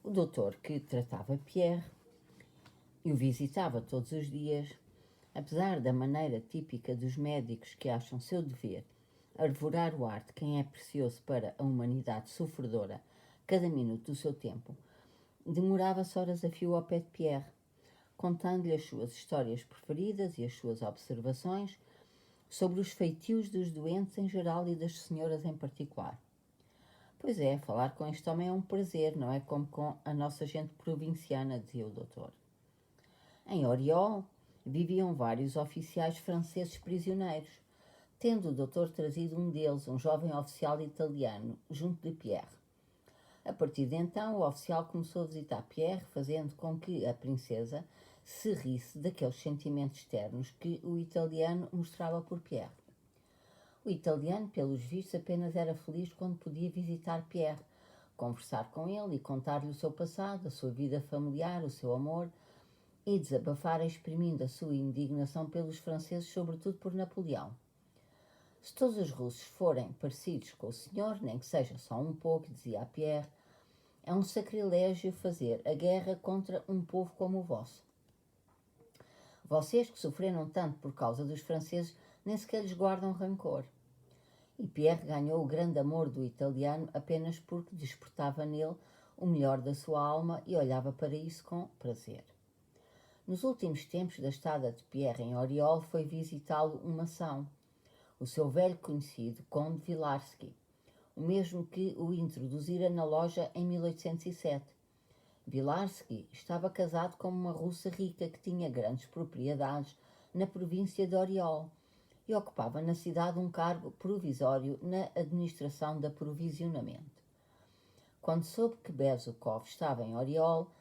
O doutor, que tratava Pierre e o visitava todos os dias, apesar da maneira típica dos médicos que acham seu dever arvorar o ar de quem é precioso para a humanidade sofredora cada minuto do seu tempo, demorava-se horas a fio ao pé de Pierre, contando-lhe as suas histórias preferidas e as suas observações sobre os feitios dos doentes em geral e das senhoras em particular. Pois é, falar com este homem é um prazer, não é como com a nossa gente provinciana, dizia o doutor. Em Oriol viviam vários oficiais franceses prisioneiros, tendo o doutor trazido um deles, um jovem oficial italiano, junto de Pierre. A partir de então, o oficial começou a visitar Pierre, fazendo com que a princesa se risse daqueles sentimentos ternos que o italiano mostrava por Pierre. O italiano, pelos vistos, apenas era feliz quando podia visitar Pierre, conversar com ele e contar-lhe o seu passado, a sua vida familiar, o seu amor, e desabafar exprimindo a sua indignação pelos franceses, sobretudo por Napoleão. Se todos os russos forem parecidos com o senhor, nem que seja só um pouco, dizia a Pierre, é um sacrilégio fazer a guerra contra um povo como o vosso. Vocês que sofreram tanto por causa dos franceses nem sequer lhes guardam rancor. E Pierre ganhou o grande amor do italiano apenas porque despertava nele o melhor da sua alma e olhava para isso com prazer. Nos últimos tempos da estada de Pierre em Oriol foi visitá-lo uma ação, o seu velho conhecido Conde Wilarski, o mesmo que o introduzira na loja em 1807. Wilarski estava casado com uma russa rica que tinha grandes propriedades na província de Oriol e ocupava na cidade um cargo provisório na administração de aprovisionamento. Quando soube que Bezukov estava em Oriol,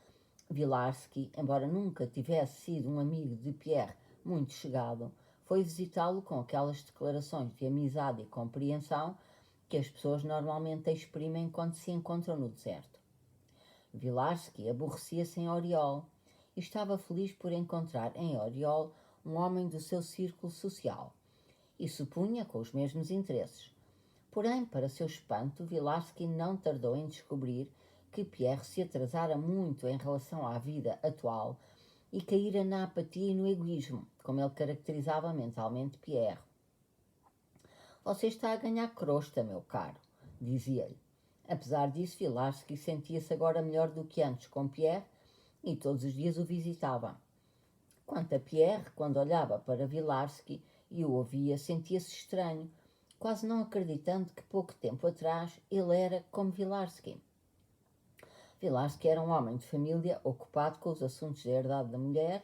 Wilarski, embora nunca tivesse sido um amigo de Pierre muito chegado, foi visitá-lo com aquelas declarações de amizade e compreensão que as pessoas normalmente exprimem quando se encontram no deserto. Wilarski aborrecia-se em Oriol e estava feliz por encontrar em Oriol um homem do seu círculo social e supunha com os mesmos interesses. Porém, para seu espanto, Wilarski não tardou em descobrir que Pierre se atrasara muito em relação à vida atual e caíra na apatia e no egoísmo, como ele caracterizava mentalmente Pierre. Você está a ganhar crosta, meu caro, dizia-lhe. Apesar disso, Wilarski sentia-se agora melhor do que antes com Pierre e todos os dias o visitava. Quanto a Pierre, quando olhava para Wilarski e o ouvia, sentia-se estranho, quase não acreditando que pouco tempo atrás ele era como Wilarski. Wilarski era um homem de família ocupado com os assuntos da herdade da mulher,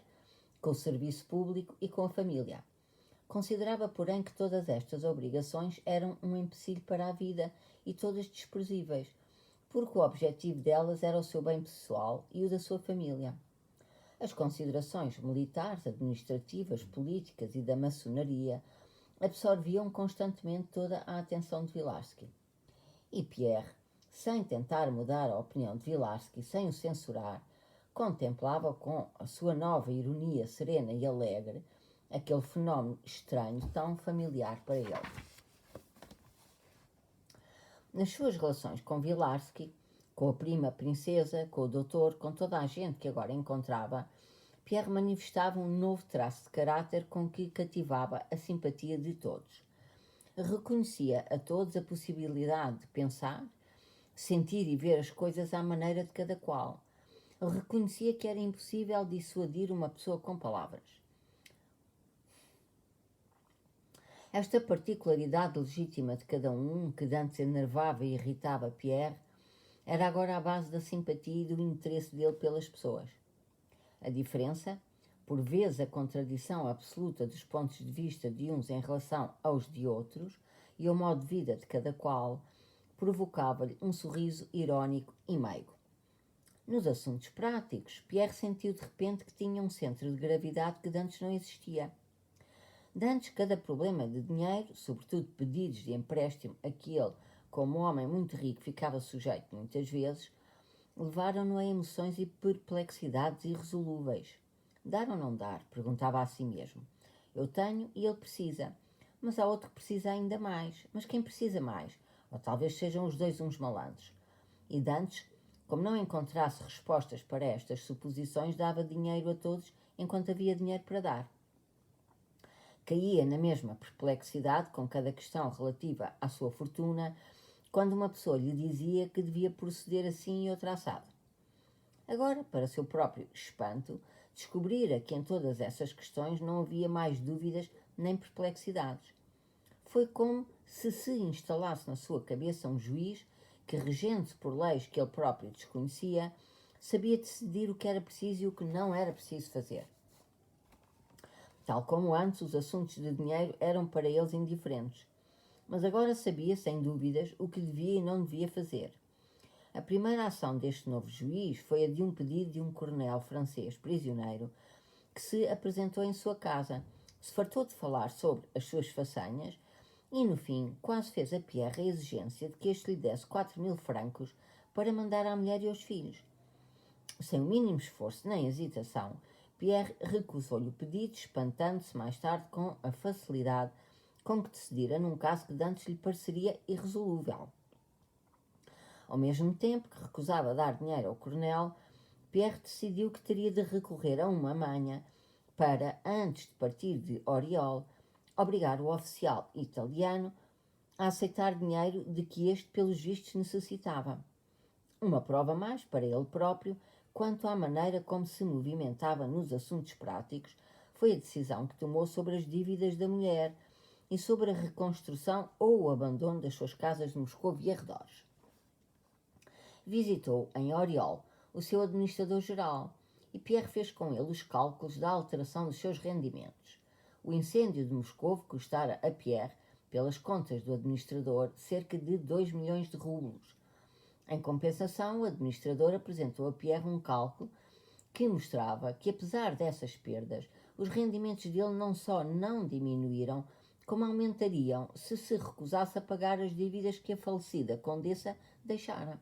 com o serviço público e com a família. Considerava, porém, que todas estas obrigações eram um empecilho para a vida e todas desprezíveis, porque o objetivo delas era o seu bem pessoal e o da sua família. As considerações militares, administrativas, políticas e da maçonaria absorviam constantemente toda a atenção de Wilarski. E Pierre, sem tentar mudar a opinião de Wilarski, sem o censurar, contemplava com a sua nova ironia serena e alegre aquele fenómeno estranho tão familiar para ele. Nas suas relações com Wilarski, com a prima princesa, com o doutor, com toda a gente que agora encontrava, Pierre manifestava um novo traço de caráter com que cativava a simpatia de todos. Reconhecia a todos a possibilidade de pensar, sentir e ver as coisas à maneira de cada qual. Reconhecia que era impossível dissuadir uma pessoa com palavras. Esta particularidade legítima de cada um, que antes enervava e irritava Pierre, era agora a base da simpatia e do interesse dele pelas pessoas. A diferença, por vezes a contradição absoluta dos pontos de vista de uns em relação aos de outros e ao modo de vida de cada qual, provocava-lhe um sorriso irónico e meigo. Nos assuntos práticos, Pierre sentiu de repente que tinha um centro de gravidade que antes não existia. Dantes, cada problema de dinheiro, sobretudo pedidos de empréstimo a que ele, como homem muito rico, ficava sujeito muitas vezes, levaram-no a emoções e perplexidades irresolúveis. Dar ou não dar? Perguntava a si mesmo. Eu tenho e ele precisa, mas há outro que precisa ainda mais. Mas quem precisa mais? Ou talvez sejam os dois uns malandros. E dantes, Como não encontrasse respostas para estas suposições, dava dinheiro a todos enquanto havia dinheiro para dar. Caía na mesma perplexidade com cada questão relativa à sua fortuna, quando uma pessoa lhe dizia que devia proceder assim e outra assado. Agora, para seu próprio espanto, descobrira que em todas essas questões não havia mais dúvidas nem perplexidades. Foi como se instalasse na sua cabeça um juiz que, regendo-se por leis que ele próprio desconhecia, sabia decidir o que era preciso e o que não era preciso fazer. Tal como antes, os assuntos de dinheiro eram para eles indiferentes, mas agora sabia, sem dúvidas, o que devia e não devia fazer. A primeira ação deste novo juiz foi a de um pedido de um coronel francês prisioneiro que se apresentou em sua casa, se fartou de falar sobre as suas façanhas e, no fim, quase fez a Pierre a exigência de que este lhe desse 4.000 francos para mandar à mulher e aos filhos. Sem o mínimo esforço nem hesitação, Pierre recusou-lhe o pedido, espantando-se mais tarde com a facilidade com que decidira num caso que antes lhe pareceria irresolúvel. Ao mesmo tempo que recusava dar dinheiro ao coronel, Pierre decidiu que teria de recorrer a uma manha para, antes de partir de Oriol, obrigar o oficial italiano a aceitar dinheiro de que este, pelos vistos, necessitava. Uma prova mais para ele próprio quanto à maneira como se movimentava nos assuntos práticos foi a decisão que tomou sobre as dívidas da mulher e sobre a reconstrução ou o abandono das suas casas de Moscou e arredores. Visitou em Oriol o seu administrador-geral e Pierre fez com ele os cálculos da alteração dos seus rendimentos. O incêndio de Moscou custara a Pierre, pelas contas do administrador, cerca de 2 milhões de rublos. Em compensação, o administrador apresentou a Pierre um cálculo que mostrava que, apesar dessas perdas, os rendimentos dele não só não diminuíram, como aumentariam se recusasse a pagar as dívidas que a falecida condessa deixara.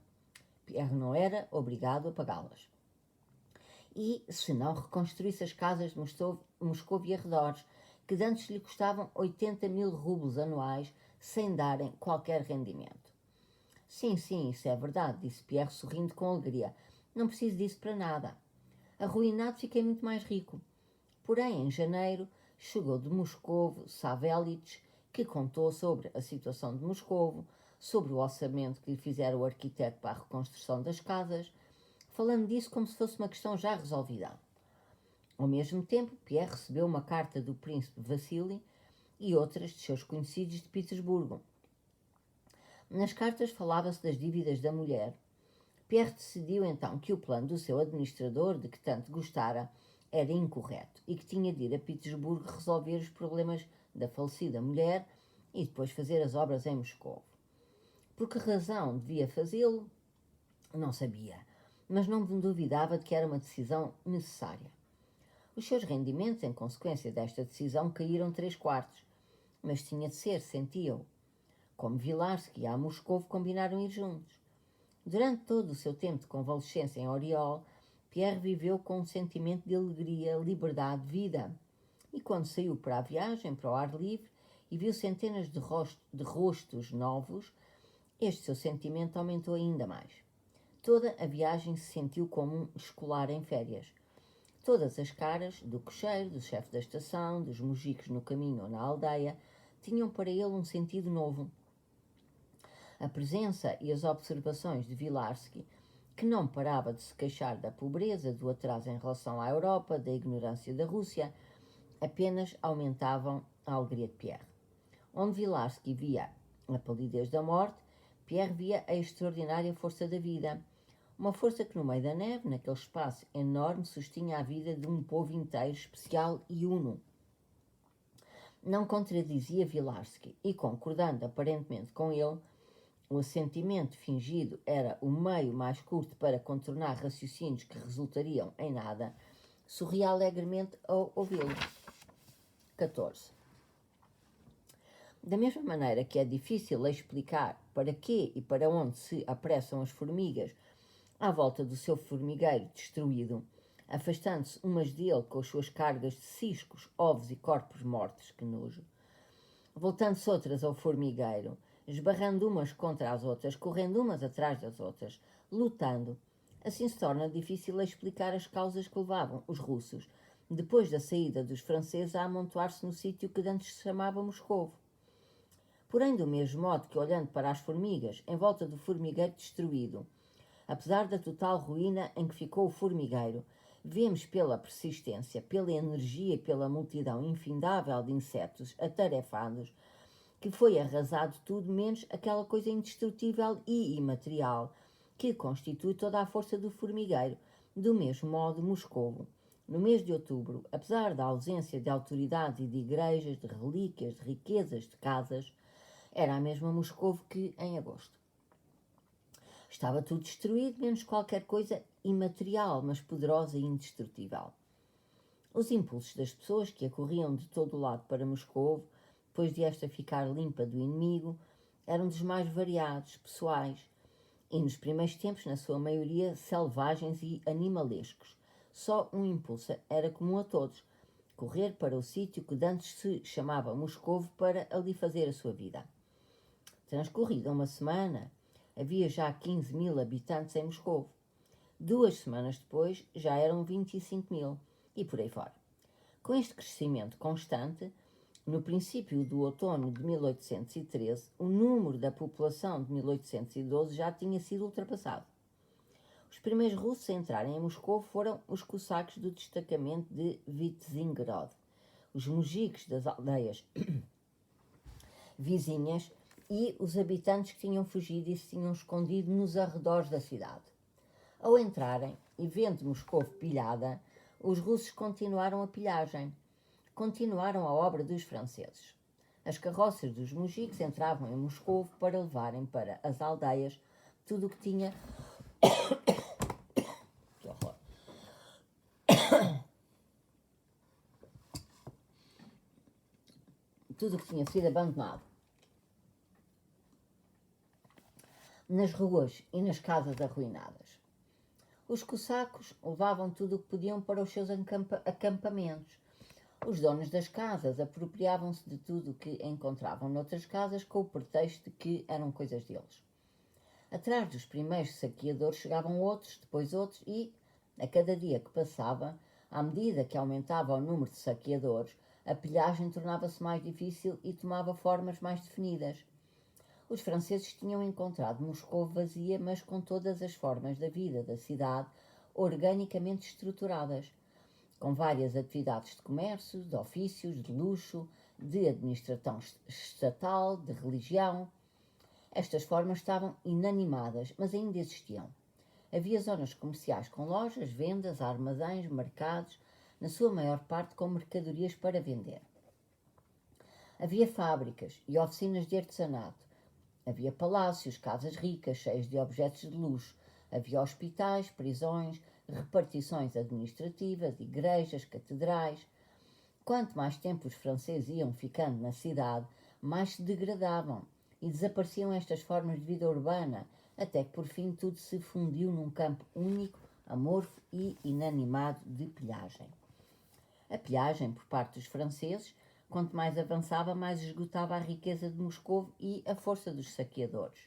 Pierre não era obrigado a pagá-las. E se não reconstruísse as casas de Moscou e arredores, que antes lhe custavam 80.000 rublos anuais, sem darem qualquer rendimento. Sim, isso é verdade, disse Pierre sorrindo com alegria. Não preciso disso para nada. Arruinado, fiquei muito mais rico. Porém, em janeiro, chegou de Moscovo Savelitch, que contou sobre a situação de Moscovo, sobre o orçamento que lhe fizera o arquiteto para a reconstrução das casas, falando disso como se fosse uma questão já resolvida. Ao mesmo tempo, Pierre recebeu uma carta do príncipe Vassili e outras de seus conhecidos de Petersburgo. Nas cartas falava-se das dívidas da mulher. Pierre decidiu então que o plano do seu administrador, de que tanto gostara, era incorreto e que tinha de ir a Petersburgo resolver os problemas da falecida mulher e depois fazer as obras em Moscou. Por que razão devia fazê-lo? Não sabia, mas não duvidava de que era uma decisão necessária. Os seus rendimentos, em consequência desta decisão, caíram 3/4, mas tinha de ser, sentia-o. Como Vilarsky e a Moscou combinaram ir juntos. Durante todo o seu tempo de convalescença em Oriol, Pierre viveu com um sentimento de alegria, liberdade, vida. E quando saiu para a viagem, para o ar livre, e viu centenas de rostos novos, este seu sentimento aumentou ainda mais. Toda a viagem se sentiu como um escolar em férias. Todas as caras, do cocheiro, do chefe da estação, dos mojicos no caminho ou na aldeia, tinham para ele um sentido novo. A presença e as observações de Vilarsky, que não parava de se queixar da pobreza, do atraso em relação à Europa, da ignorância da Rússia, apenas aumentavam a alegria de Pierre. Onde Vilarsky via a palidez da morte, Pierre via a extraordinária força da vida, uma força que no meio da neve, naquele espaço enorme, sustinha a vida de um povo inteiro, especial e uno. Não contradizia Vilarsky e, concordando aparentemente com ele, o assentimento fingido era o meio mais curto para contornar raciocínios que resultariam em nada, sorria alegremente ao ouvi-lo. 14. Da mesma maneira que é difícil explicar para quê e para onde se apressam as formigas à volta do seu formigueiro destruído, afastando-se umas dele com as suas cargas de ciscos, ovos e corpos mortos, que nojo, voltando-se outras ao formigueiro, esbarrando umas contra as outras, correndo umas atrás das outras, lutando, Assim se torna difícil explicar as causas que levavam os russos, depois da saída dos franceses, a amontoar-se no sítio que antes se chamava Moscovo. Porém, do mesmo modo que, olhando para as formigas em volta do formigueiro destruído, apesar da total ruína em que ficou o formigueiro, vemos pela persistência, pela energia e pela multidão infindável de insetos atarefados, que foi arrasado tudo menos aquela coisa indestrutível e imaterial que constitui toda a força do formigueiro. Do mesmo modo, Moscovo, no mês de outubro, apesar da ausência de autoridades e de igrejas, de relíquias, de riquezas, de casas, era a mesma Moscovo que em agosto. Estava tudo destruído, menos qualquer coisa imaterial, mas poderosa e indestrutível. Os impulsos das pessoas que acorriam de todo o lado para Moscovo, depois de esta ficar limpa do inimigo, eram dos mais variados, pessoais, e nos primeiros tempos, na sua maioria, selvagens e animalescos. Só um impulso era comum a todos: correr para o sítio que antes se chamava Moscovo para ali fazer a sua vida. Transcorrida uma semana, havia já 15.000 habitantes em Moscovo. 2 semanas depois, já eram 25.000, e por aí fora. Com este crescimento constante, no princípio do outono de 1813, o número da população de 1812 já tinha sido ultrapassado. Os primeiros russos a entrarem em Moscou foram os cossacos do destacamento de Vitzingrod, os mujiques das aldeias vizinhas e os habitantes que tinham fugido e se tinham escondido nos arredores da cidade. Ao entrarem e vendo Moscou pilhada, os russos continuaram a pilhagem. Continuaram a obra dos franceses. As carroças dos mujiques entravam em Moscou para levarem para as aldeias tudo o que tinha... Que horror! Tudo o que tinha sido abandonado. Nas ruas e nas casas arruinadas. Os cossacos levavam tudo o que podiam para os seus acampamentos. Os donos das casas apropriavam-se de tudo o que encontravam noutras casas com o pretexto de que eram coisas deles. Atrás dos primeiros saqueadores chegavam outros, depois outros e, a cada dia que passava, à medida que aumentava o número de saqueadores, a pilhagem tornava-se mais difícil e tomava formas mais definidas. Os franceses tinham encontrado Moscou vazia, mas com todas as formas da vida da cidade organicamente estruturadas, com várias atividades de comércio, de ofícios, de luxo, de administração estatal, de religião. Estas formas estavam inanimadas, mas ainda existiam. Havia zonas comerciais com lojas, vendas, armazéns, mercados, na sua maior parte com mercadorias para vender. Havia fábricas e oficinas de artesanato. Havia palácios, casas ricas, cheias de objetos de luxo. Havia hospitais, prisões, repartições administrativas, igrejas, catedrais. Quanto mais tempo os franceses iam ficando na cidade, mais se degradavam e desapareciam estas formas de vida urbana, até que por fim tudo se fundiu num campo único, amorfo e inanimado de pilhagem. A pilhagem, por parte dos franceses, quanto mais avançava, mais esgotava a riqueza de Moscou e a força dos saqueadores.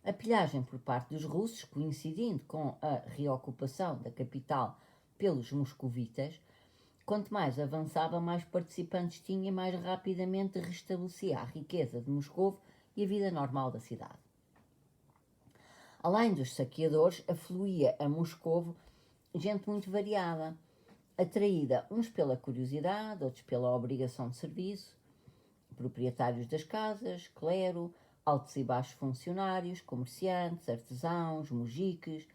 A pilhagem por parte dos russos, coincidindo com a reocupação da capital pelos moscovitas, quanto mais avançava, mais participantes tinha e mais rapidamente restabelecia a riqueza de Moscou e a vida normal da cidade. Além dos saqueadores, afluía a Moscovo gente muito variada, atraída uns pela curiosidade, outros pela obrigação de serviço, proprietários das casas, clero, altos e baixos funcionários, comerciantes, artesãos, mujiques.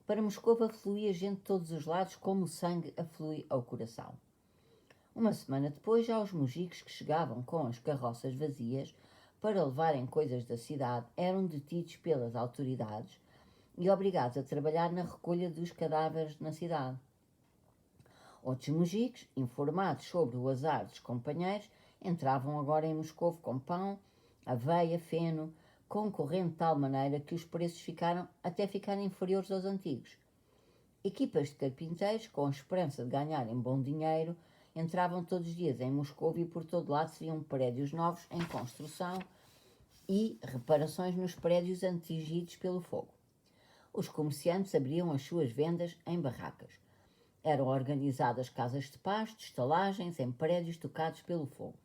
Para Moscou afluía gente de todos os lados, como o sangue aflui ao coração. Uma semana depois, já os mujiques que chegavam com as carroças vazias para levarem coisas da cidade eram detidos pelas autoridades e obrigados a trabalhar na recolha dos cadáveres na cidade. Outros mujiques, informados sobre o azar dos companheiros, entravam agora em Moscou com pão, aveia, feno, concorrendo de tal maneira que os preços ficaram inferiores aos antigos. Equipas de carpinteiros, com a esperança de ganharem bom dinheiro, entravam todos os dias em Moscou e por todo lado se viam prédios novos em construção e reparações nos prédios atingidos pelo fogo. Os comerciantes abriam as suas vendas em barracas. Eram organizadas casas de paz, de estalagens, em prédios tocados pelo fogo.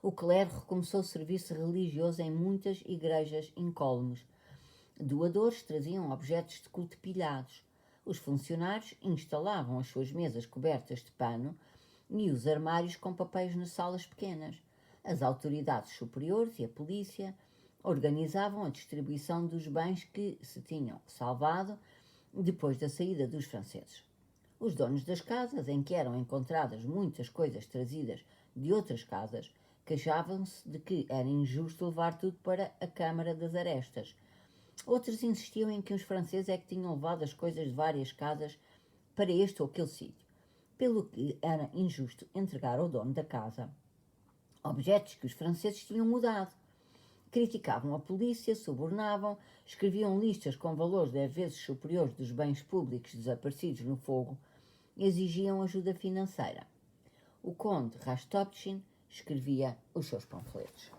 O clero recomeçou o serviço religioso em muitas igrejas incólumes. Doadores traziam objetos de culto pilhados. Os funcionários instalavam as suas mesas cobertas de pano e os armários com papéis nas salas pequenas. As autoridades superiores e a polícia organizavam a distribuição dos bens que se tinham salvado depois da saída dos franceses. Os donos das casas, em que eram encontradas muitas coisas trazidas de outras casas, queixavam-se de que era injusto levar tudo para a Câmara das Arestas. Outros insistiam em que os franceses é que tinham levado as coisas de várias casas para este ou aquele sítio, pelo que era injusto entregar ao dono da casa objetos que os franceses tinham mudado. Criticavam a polícia, subornavam, escreviam listas com valores 10 vezes superiores dos bens públicos desaparecidos no fogo e exigiam ajuda financeira. O conde Rastopchin escrevia os seus panfletos.